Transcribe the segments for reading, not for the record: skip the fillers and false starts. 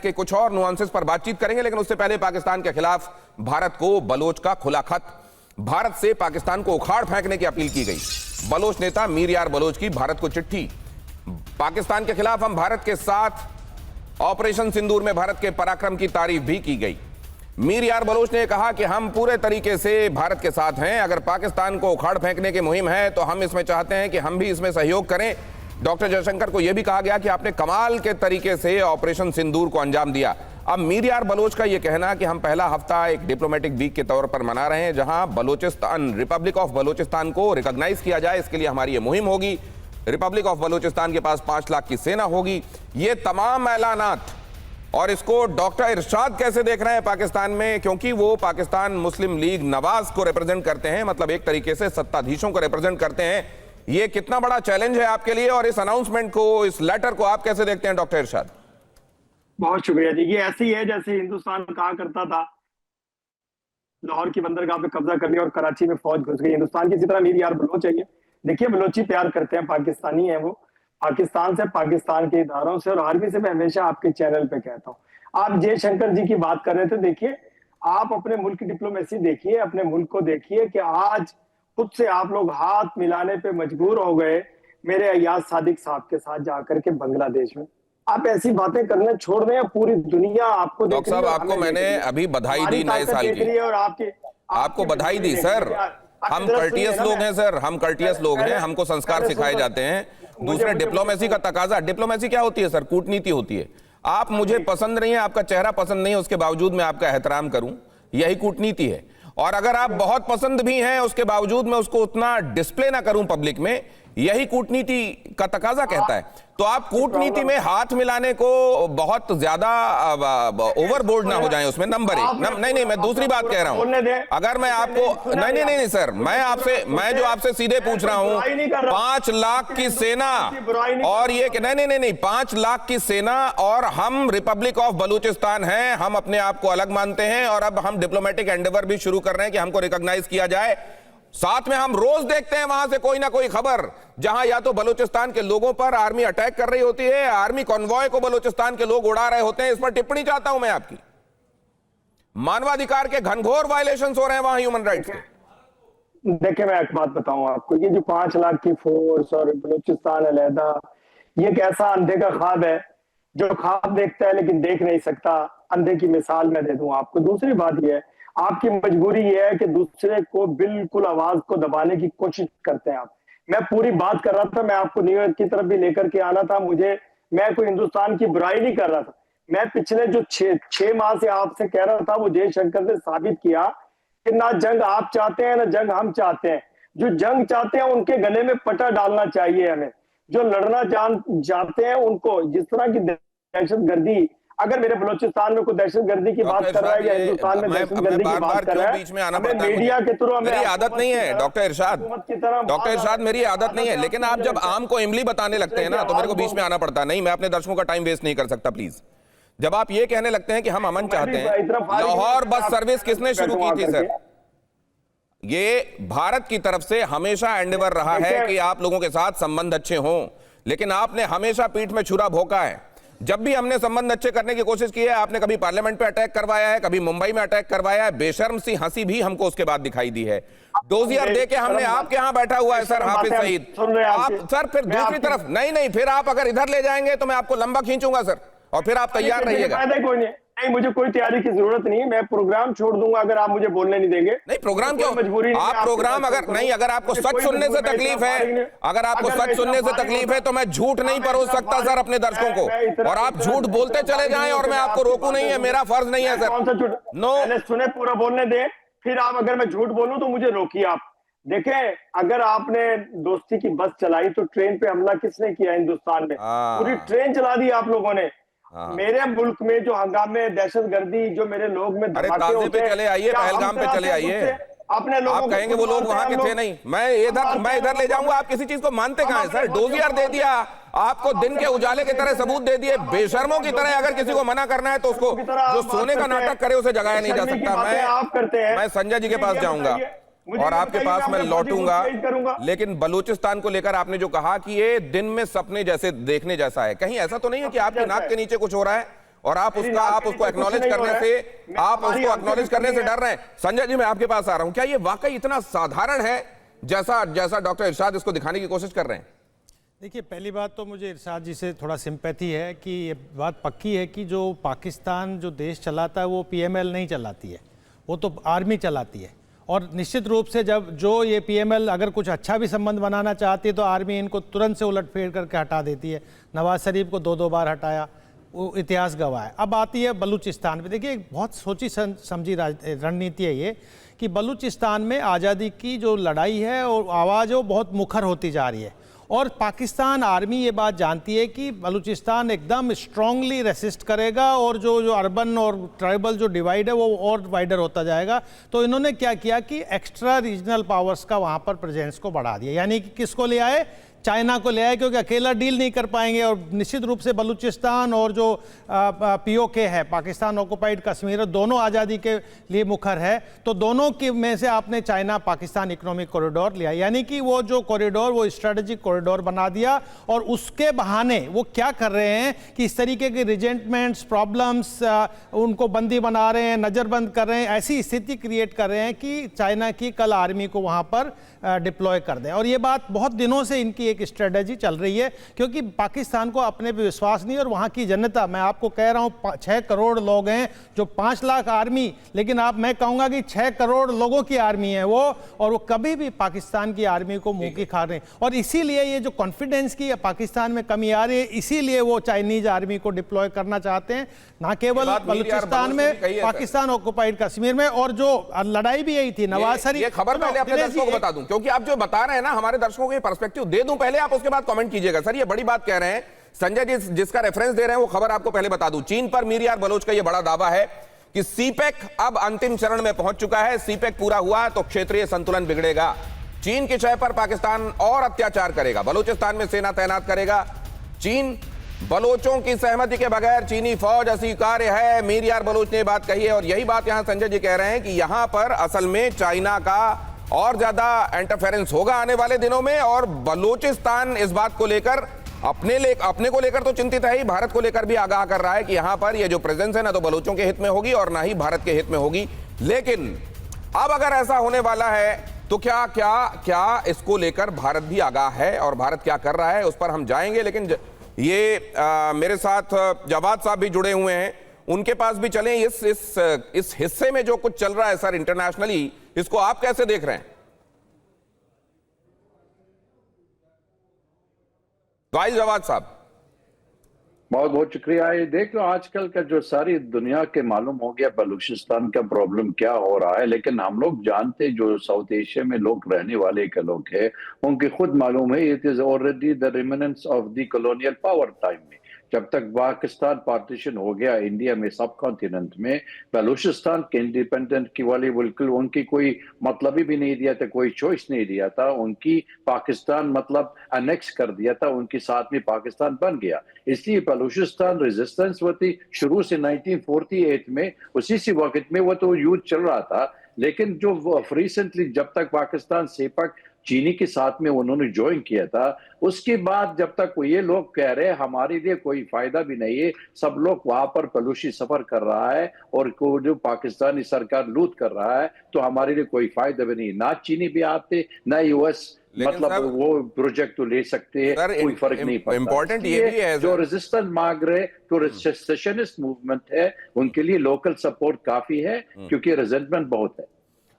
इसके कुछ और नुआंसेस पर बातचीत करेंगे, लेकिन उससे पहले पाकिस्तान के खिलाफ भारत को बलोच का खुला खत। भारत से पाकिस्तान को उखाड़ फेंकने की अपील की गई। बलोच नेता मीर यार बलोच की भारत को चिट्ठी। पाकिस्तान के खिलाफ हम भारत के साथ ऑपरेशन सिंदूर में भारत के पराक्रम की तारीफ भी की गई। मीर यार बलोच ने कहा कि हम पूरे तरीके से भारत के साथ हैं। अगर पाकिस्तान को उखाड़ फेंकने की मुहिम है तो हम इसमें चाहते हैं कि हम भी इसमें सहयोग करें। डॉक्टर जयशंकर को यह भी कहा गया कि आपने कमाल के तरीके से ऑपरेशन सिंदूर को अंजाम दिया। अब मीर यार बलोच का यह कहना कि हम पहला हफ्ता एक डिप्लोमेटिक वीक के तौर पर मना रहे हैं, जहां बलोचिस्तान, रिपब्लिक ऑफ बलोचिस्तान को रिकॉग्नाइज किया जाए, इसके लिए हमारी यह मुहिम होगी। रिपब्लिक ऑफ बलोचिस्तान के पास 5 लाख की सेना होगी। ये तमाम ऐलानात, और इसको डॉक्टर इरशाद कैसे देख रहे हैं पाकिस्तान में, क्योंकि वो पाकिस्तान मुस्लिम लीग नवाज को रिप्रेजेंट करते हैं, मतलब एक तरीके से सत्ताधीशों को रिप्रेजेंट करते हैं। ये कितना बड़ा चैलेंज है आपके लिए, और इस अनाउंसमेंट को, इस लेटर को आप कैसे देखते हैं डॉक्टर इरशाद? बहुत शुक्रिया जी। ये ऐसी है जैसे हिंदुस्तान कहा करता था लाहौर की बंदरगाह पे कब्जा करने और कराची में फौज घुस गई। हिंदुस्तान की तरह मीर यार बलोच है। देखिए, बलोची प्यार करते हैं, पाकिस्तानी है वो, पाकिस्तान से, पाकिस्तान के इदारों से, और आर्मी से। मैं हमेशा आपके चैनल पे कहता हूँ, आप जयशंकर जी की बात कर रहे थे, देखिए आप अपने मुल्क की डिप्लोमेसी देखिए, अपने मुल्क को देखिए कि आज खुद से आप लोग हाथ मिलाने पे मजबूर हो गए मेरे अय्याज सादिक साहब के साथ जाकर के बांग्लादेश में। आप ऐसी बातें करने छोड़ दें, पूरी दुनिया आपको डॉक्टर साहब, आपको मैंने अभी बधाई दी नए साल की, और आपको बधाई दी सर। हम कर्टियस लोग हैं सर, हम कर्टियस लोग हैं, हमको संस्कार सिखाए जाते हैं। दूसरे डिप्लोमेसी का तकाजा, डिप्लोमेसी क्या होती है सर? कूटनीति होती है। आप मुझे पसंद नहीं है, आपका चेहरा पसंद नहीं है, उसके बावजूद मैं आपका एहतराम करूं, यही कूटनीति है। और अगर आप बहुत पसंद भी हैं, उसके बावजूद मैं उसको उतना डिस्प्ले ना करूं पब्लिक में, यही कूटनीति का तकाजा कहता है। तो आप कूटनीति में हाथ मिलाने को बहुत ज्यादा ओवरबोर्ड ना हो जाएं उसमें। नंबर एक, नहीं, मैं दूसरी बात कह रहा हूं। अगर मैं आपको नहीं सर, मैं जो आपसे सीधे पूछ रहा हूं, 5 लाख की सेना, और ये नहीं, 5 लाख की सेना, और हम रिपब्लिक ऑफ बलूचिस्तान हैं, हम अपने आप को अलग मानते हैं, और अब हम डिप्लोमेटिक एंडेवर भी शुरू कर रहे हैं कि हमको रिकॉग्नाइज किया जाए। साथ में हम रोज देखते हैं वहां से कोई ना कोई खबर, जहां या तो बलूचिस्तान के लोगों पर आर्मी अटैक कर रही होती है, आर्मी कॉन्वॉय को बलूचिस्तान के लोग उड़ा रहे होते हैं। इस पर टिप्पणी चाहता हूं मैं आपकी। मानवाधिकार के घनघोर वायलेशंस हो रहे हैं वहां, ह्यूमन राइट्स के। देखिए, मैं एक बात बताऊं आपको, ये जो 5 लाख की फोर्स और बलूचिस्तान अलहदा, ये एक ऐसा अंधे का ख्वाब है जो ख्वाब देखता है लेकिन देख नहीं सकता। अंधे की मिसाल मैं दे दूं आपको। दूसरी बात यह है, आपकी मजबूरी यह है कि दूसरे को बिल्कुल आवाज को दबाने की कोशिश करते हैं आप। मैं पूरी बात कर रहा था, मैं आपको न्यूयॉर्क की तरफ भी लेकर के आना था। मैं कोई हिंदुस्तान की बुराई नहीं कर रहा था। मैं पिछले जो 6 माह से आपसे कह रहा था, वो जयशंकर ने साबित किया कि ना जंग आप चाहते हैं ना जंग हम चाहते हैं। जो जंग चाहते हैं उनके गले में पट्टा डालना चाहिए हमें। जो लड़ना चाहते हैं उनको, जिस तरह की दहशतगर्दी, अगर मेरे बलूचिस्तान में कोई दहशतगर्दी की बात कर रहा है या हिंदुस्तान में दहशतगर्दी की बात कर रहा है, बीच में आना पड़ता है, मीडिया के थ्रू मेरी आदत नहीं है डॉक्टर इरशाद, मेरी आदत नहीं है, लेकिन आप जब आम को इमली बताने लगते हैं ना, तो मेरे को बीच में आना पड़ता है। नहीं, मैं अपने दर्शकों का टाइम वेस्ट नहीं कर सकता प्लीज। जब आप ये कहने लगते हैं कि हम अमन चाहते हैं, लाहौर बस सर्विस किसने शुरू की थी सर? ये भारत की तरफ से हमेशा एंडेवर रहा है कि आप लोगों के साथ संबंध अच्छे हों, लेकिन आपने हमेशा पीठ में छुरा भोंका है। जब भी हमने संबंध अच्छे करने की कोशिश की है, आपने कभी पार्लियामेंट पे अटैक करवाया है, कभी मुंबई में अटैक करवाया है। बेशर्म सी हंसी भी हमको उसके बाद दिखाई दी है। डोजियर दे के हमने आपके यहाँ बैठा हुआ है सर हाफिज सईद। आप सर फिर दूसरी तरफ नहीं, फिर आप अगर इधर ले जाएंगे तो मैं आपको लंबा खींचूंगा सर, और फिर आप तैयार रहिएगा। नहीं, मुझे कोई तैयारी की जरूरत नहीं, मैं प्रोग्राम छोड़ दूंगा अगर आप मुझे बोलने नहीं देंगे। नहीं, प्रोग्राम क्यों? मजबूरी आप प्रोग्राम अगर आपको सच सुनने से तकलीफ है, अगर आपको सच सुनने से तकलीफ है, तो मैं झूठ नहीं परोस सकता सर अपने दर्शकों को, और आप झूठ बोलते चले जाएं और मैं आपको रोकूं नहीं, है मेरा फर्ज नहीं है सर। कौन सा झूठ? नो, सुने, पूरा बोलने दे, फिर आप अगर मैं झूठ बोलूं तो मुझे रोकिए आप। देखें, अगर आपने दोस्ती की बस चलाई तो ट्रेन पे हमला किसने किया? हिंदुस्तान में पूरी ट्रेन चला दी आप लोगों ने। मेरे मुल्क में जो हंगामे, दहशतगर्दी, जो मेरे लोग में धमाके होते हैं, चले आइए, पहलगाम पे चले आइए। अपने लोगों आप कहेंगे वो लोग वहां के थे नहीं, मैं इधर ले जाऊंगा। आप किसी चीज को मानते कहां है सर? डोजियर दे दिया आपको, दिन के उजाले की तरह सबूत दे दिए। बेशर्मों की तरह अगर किसी को मना करना है तो उसको, जो सोने का नाटक करे उसे जगाया नहीं जा सकता। मैं संजय जी के पास जाऊंगा और आपके पास मैं लौटूंगा, लेकिन बलूचिस्तान को लेकर आपने जो कहा कि ये दिन में सपने जैसे देखने जैसा है, कहीं ऐसा तो नहीं है कि आपकी नाक के नीचे कुछ हो रहा है? और आप उसको एक्नॉलेज करने से, आप उसको एक्नॉलेज करने से डर रहे हैं। संजय जी, मैं आपके पास आ रहा हूं, क्या ये वाकई इतना साधारण है जैसा डॉक्टर इरशाद इसको दिखाने की कोशिश कर रहे हैं? देखिए, पहली बात तो मुझे इरशाद जी से थोड़ा सिंपैथी है कि ये बात पक्की है कि जो पाकिस्तान जो देश चलाता है वो पीएमएल नहीं चलाती है, वो तो आर्मी चलाती है। और निश्चित रूप से जब जो ये पीएमएल अगर कुछ अच्छा भी संबंध बनाना चाहती है तो आर्मी इनको तुरंत से उलटफेर करके हटा देती है। नवाज शरीफ को 2-2 बार हटाया, वो इतिहास गवाह है। अब आती है बलूचिस्तान पे। देखिए, एक बहुत सोची समझी रणनीति है ये कि बलूचिस्तान में आज़ादी की जो लड़ाई है और आवाज़ है वो बहुत मुखर होती जा रही है, और पाकिस्तान आर्मी ये बात जानती है कि बलूचिस्तान एकदम स्ट्रांगली रेसिस्ट करेगा और जो अर्बन और ट्राइबल जो डिवाइड है वो और वाइडर होता जाएगा। तो इन्होंने क्या किया कि एक्स्ट्रा रीजनल पावर्स का वहाँ पर प्रेजेंस को बढ़ा दिया, यानी कि किसको ले आए? चाइना को ले आए, क्योंकि अकेला डील नहीं कर पाएंगे। और निश्चित रूप से बलूचिस्तान और जो पीओके है, पाकिस्तान ऑक्युपाइड कश्मीर, दोनों आज़ादी के लिए मुखर है। तो दोनों के में से आपने चाइना पाकिस्तान इकोनॉमिक कॉरिडोर लिया, यानी कि वो जो कॉरिडोर वो स्ट्रेटेजिक कॉरिडोर बना दिया। और उसके बहाने वो क्या कर रहे हैं कि इस तरीके के रिजेंटमेंट्स, प्रॉब्लम्स, उनको बंदी बना रहे हैं, नज़रबंद कर रहे हैं, ऐसी स्थिति क्रिएट कर रहे हैं कि चाइना की कल आर्मी को वहाँ पर डिप्लॉय कर दें। और ये बात बहुत दिनों से इनकी एक स्ट्रेटजी चल रही है, क्योंकि पाकिस्तान को अपने पे विश्वास नहीं। और वहाँ की जनता, मैं आपको कह रहा हूँ 6 करोड़ लोग हैं, जो 5 लाख आर्मी, लेकिन मैं कहूँगा कि 6 करोड़ लोगों की आर्मी है वो, और वो कभी भी पाकिस्तान की आर्मी को मुंह की खा रहे हैं। और इसीलिए ये जो कॉन्फिडेंस की पाकिस्तान में कमी आ रही है, इसीलिए वो चाइनीज आर्मी को डिप्लॉय करना चाहते हैं, ना केवल बलूचिस्तान में, पाकिस्तान ऑक्युपाइड कश्मीर में। और जो लड़ाई भी यही थी नवाज शरीफ। ये खबर पहले अपने दर्शकों को बता दूं, क्योंकि आप जो बता रहे हैं ना, हमारे दर्शकों को ये पर्सपेक्टिव दे दूं पहले, आप उसके बाद कमेंट कीजिएगा। सर, ये बड़ी बात कह रहे हैं संजय जी, जिसका रेफरेंस दे रहे हैं वो खबर आपको पहले बता दूं। चीन पर मीर यार बलोच का ये बड़ा दावा है कि सीपेक अब अंतिम चरण में पहुंच चुका है। सीपेक पूरा हुआ तो क्षेत्रीय संतुलन बिगड़ेगा। चीन की शय पर पाकिस्तान और अत्याचार करेगा, बलूचिस्तान में सेना तैनात करेगा। चीन बलोचों की सहमति के बगैर चीनी फौज अस्वीकार्य है, मीर यार बलोच ने बात कही है। और यही बात यहां संजय जी कह रहे हैं कि यहां पर असल में चाइना का और ज्यादा इंटरफेरेंस होगा आने वाले दिनों में। और बलूचिस्तान इस बात को लेकर अपने को लेकर तो चिंतित है ही, भारत को लेकर भी आगाह कर रहा है कि यहां पर ये जो प्रेजेंस है ना तो बलूचों के हित में होगी और ना ही भारत के हित में होगी। लेकिन अब अगर ऐसा होने वाला है तो क्या इसको लेकर भारत भी आगाह है, और भारत क्या कर रहा है उस पर हम जाएंगे। लेकिन ये मेरे साथ जवाद साहब भी जुड़े हुए हैं, उनके पास भी चलें। इस हिस्से में जो कुछ चल रहा है सर इंटरनेशनली, इसको आप कैसे देख रहे हैं? जवाद साहब, बहुत बहुत शुक्रिया। ये देख लो, आजकल का जो सारी दुनिया के मालूम हो गया बलूचिस्तान का प्रॉब्लम क्या हो रहा है, लेकिन हम लोग जानते जो साउथ एशिया में लोग रहने वाले के लोग हैं, उनके खुद मालूम है it is already the remnants of the colonial power time में। जब तक पाकिस्तान पार्टीशन हो गया इंडिया में, सब कॉन्टिनेंट में, बलूचिस्तान के इंडिपेंडेंट की वाली बिल्कुल उनकी कोई मतलब ही भी नहीं दिया था, कोई चॉइस नहीं दिया था उनकी। पाकिस्तान मतलब अनेक्स कर दिया था, उनके साथ में पाकिस्तान बन गया। इसलिए बलूचिस्तान रेजिस्टेंस होती शुरू से 1948 में, उसी से वक्त में वो तो युद्ध चल रहा था। लेकिन जो रिसेंटली जब तक पाकिस्तान सेपक चीनी के साथ में उन्होंने ज्वाइन किया था, उसके बाद जब तक ये लोग कह रहे हैं हमारे लिए कोई फायदा भी नहीं है, सब लोग वहां पर बलूची सफर कर रहा है और जो पाकिस्तानी सरकार लूट कर रहा है, तो हमारे लिए कोई फायदा भी नहीं। ना चीनी भी आते, ना यूएस, मतलब वो प्रोजेक्ट तो ले सकते हैं, कोई फर्क नहीं पड़ता। इंपॉर्टेंट ये भी है जो रेजिस्टेंस मांग रहे, जो सेसेशनिस्ट मूवमेंट है, उनके लिए लोकल सपोर्ट काफी है, क्योंकि रिजेंटमेंट बहुत है।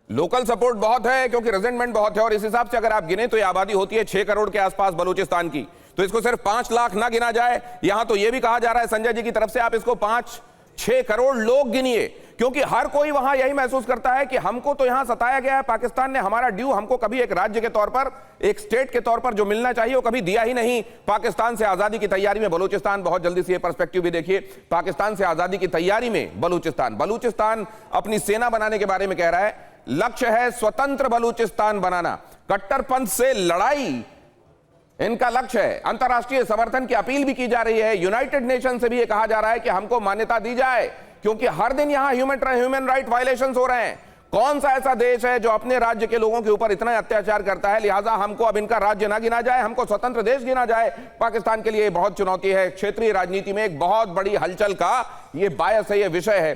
लोकल सपोर्ट बहुत है क्योंकि रेजेंटमेंट बहुत है। और इस हिसाब से अगर आप गिने तो ये आबादी होती है 6 करोड़ के आसपास बलूचिस्तान की, तो इसको सिर्फ 5 लाख ना गिना जाए। यहां तो यह भी कहा जा रहा है संजय जी की तरफ से आप इसको 5-6 करोड़ लोग गिनिए, क्योंकि हर कोई वहां यही महसूस करता है कि हमको तो यहां सताया गया है, पाकिस्तान ने हमारा ड्यू हमको कभी एक राज्य के तौर पर, एक स्टेट के तौर पर जो मिलना चाहिए वो कभी दिया ही नहीं। पाकिस्तान से आजादी की तैयारी में बलूचिस्तान, बहुत जल्दी से ये पर्सपेक्टिव भी देखिए, पाकिस्तान से आजादी की तैयारी में बलूचिस्तान अपनी सेना बनाने के बारे में कह रहा है। लक्ष्य है स्वतंत्र बलूचिस्तान बनाना, कट्टरपंथ से लड़ाई इनका लक्ष्य है। अंतर्राष्ट्रीय समर्थन की अपील भी की जा रही है, यूनाइटेड नेशन से भी यह कहा जा रहा है कि हमको मान्यता दी जाए, क्योंकि हर दिन यहां ह्यूमन राइट वायलेशंस हो रहे हैं। कौन सा ऐसा देश है जो अपने राज्य के लोगों के ऊपर इतना अत्याचार करता है? लिहाजा हमको अब इनका राज्य ना गिना जाए, हमको स्वतंत्र देश गिना जाए। पाकिस्तान के लिए बहुत चुनौती है, क्षेत्रीय राजनीति में एक बहुत बड़ी हलचल का ये बायस है, ये विषय है।